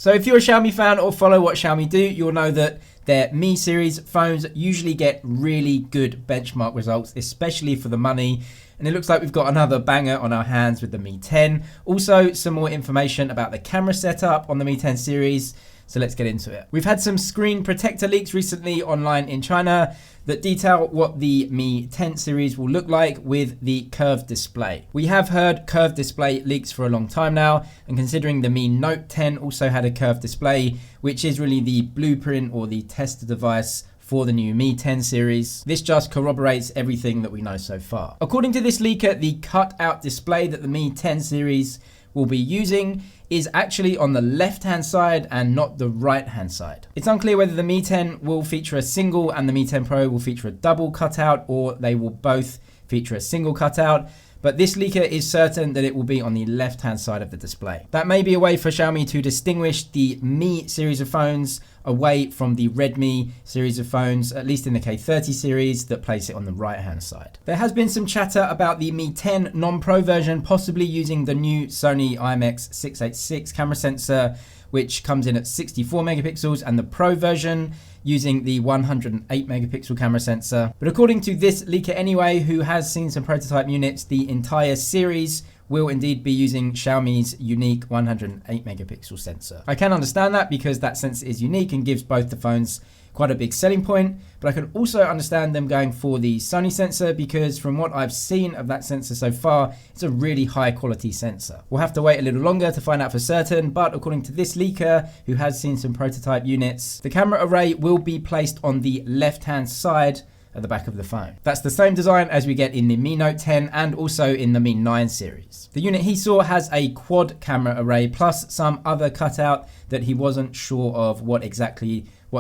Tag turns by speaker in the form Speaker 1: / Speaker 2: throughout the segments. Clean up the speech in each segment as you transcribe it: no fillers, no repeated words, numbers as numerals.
Speaker 1: So if you're a Xiaomi fan or follow what Xiaomi do, you'll know that their Mi series phones usually get really good benchmark results, especially for the money. And it looks like we've got another banger on our hands with the Mi 10. Also, some more information about the camera setup on the Mi 10 series. So let's get into it. We've had some screen protector leaks recently online in China that detail what the Mi 10 series will look like with the curved display. We have heard curved display leaks for a long time now, and considering the Mi Note 10 also had a curved display, which is really the blueprint or the tester device for the new Mi 10 series, this just corroborates everything that we know so far. According to this leaker, the cutout display that the Mi 10 series will be using is actually on the left-hand side and not the right-hand side. It's unclear whether the Mi 10 will feature a single and the Mi 10 Pro will feature a double cutout, or they will both feature a single cutout. But this leaker is certain that it will be on the left-hand side of the display. That may be a way for Xiaomi to distinguish the Mi series of phones away from the Redmi series of phones, at least in the K30 series, that place it on the right-hand side. There has been some chatter about the Mi 10 non-Pro version possibly using the new Sony IMX686 camera sensor, which comes in at 64 megapixels, and the Pro version using the 108 megapixel camera sensor. But according to this leaker anyway, who has seen some prototype units, the entire series will indeed be using Xiaomi's unique 108 megapixel sensor. I can understand that because that sensor is unique and gives both the phones quite a big selling point, but I can also understand them going for the Sony sensor because from what I've seen of that sensor so far, it's a really high quality sensor. We'll have to wait a little longer to find out for certain, but according to this leaker, who has seen some prototype units, the camera array will be placed on the left-hand side at the back of the phone. That's the same design as we get in the Mi Note 10 and also in the Mi 9 series. The unit he saw has a quad camera array plus some other cutout that he wasn't sure of what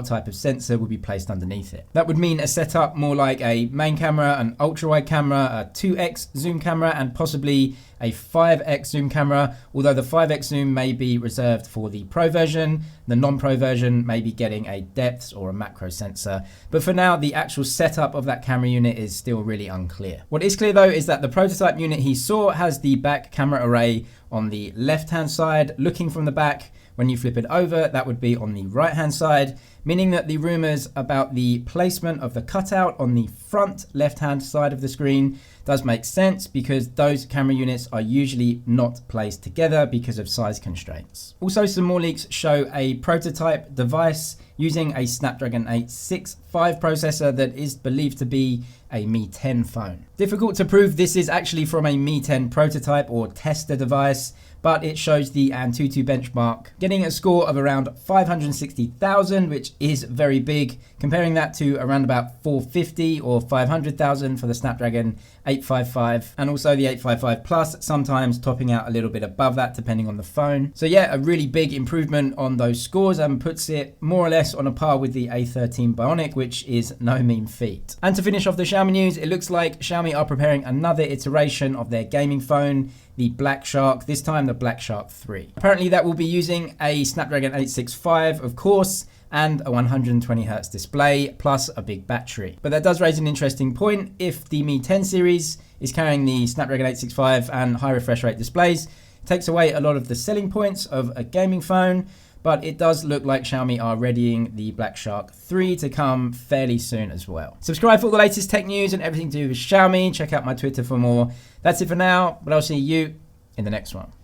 Speaker 1: type of sensor would be placed underneath it. That would mean a setup more like a main camera, an ultra-wide camera, a 2x zoom camera, and possibly a 5x zoom camera, although the 5x zoom may be reserved for the Pro version. The non-Pro version may be getting a depth or a macro sensor. But for now, the actual setup of that camera unit is still really unclear. What is clear though is that the prototype unit he saw has the back camera array on the left-hand side, looking from the back. When you flip it over, that would be on the right-hand side, meaning that the rumors about the placement of the cutout on the front left-hand side of the screen does make sense because those camera units are usually not placed together because of size constraints. Also, some more leaks show a prototype device using a Snapdragon 865 processor that is believed to be a Mi 10 phone. Difficult to prove this is actually from a Mi 10 prototype or tester device, but it shows the Antutu benchmark getting a score of around 560,000, which is very big, comparing that to around about 450 or 500,000 for the Snapdragon 855, and also the 855 Plus, sometimes topping out a little bit above that depending on the phone. So yeah, a really big improvement on those scores and puts it more or less on a par with the A13 Bionic, which is no mean feat. And to finish off the Xiaomi news, it looks like Xiaomi are preparing another iteration of their gaming phone, the Black Shark, this time the Black Shark 3. Apparently that will be using a Snapdragon 865, of course, and a 120Hz display, plus a big battery. But that does raise an interesting point. If the Mi 10 series is carrying the Snapdragon 865 and high refresh rate displays, it takes away a lot of the selling points of a gaming phone, but it does look like Xiaomi are readying the Black Shark 3 to come fairly soon as well. Subscribe for all the latest tech news and everything to do with Xiaomi. Check out my Twitter for more. That's it for now, but I'll see you in the next one.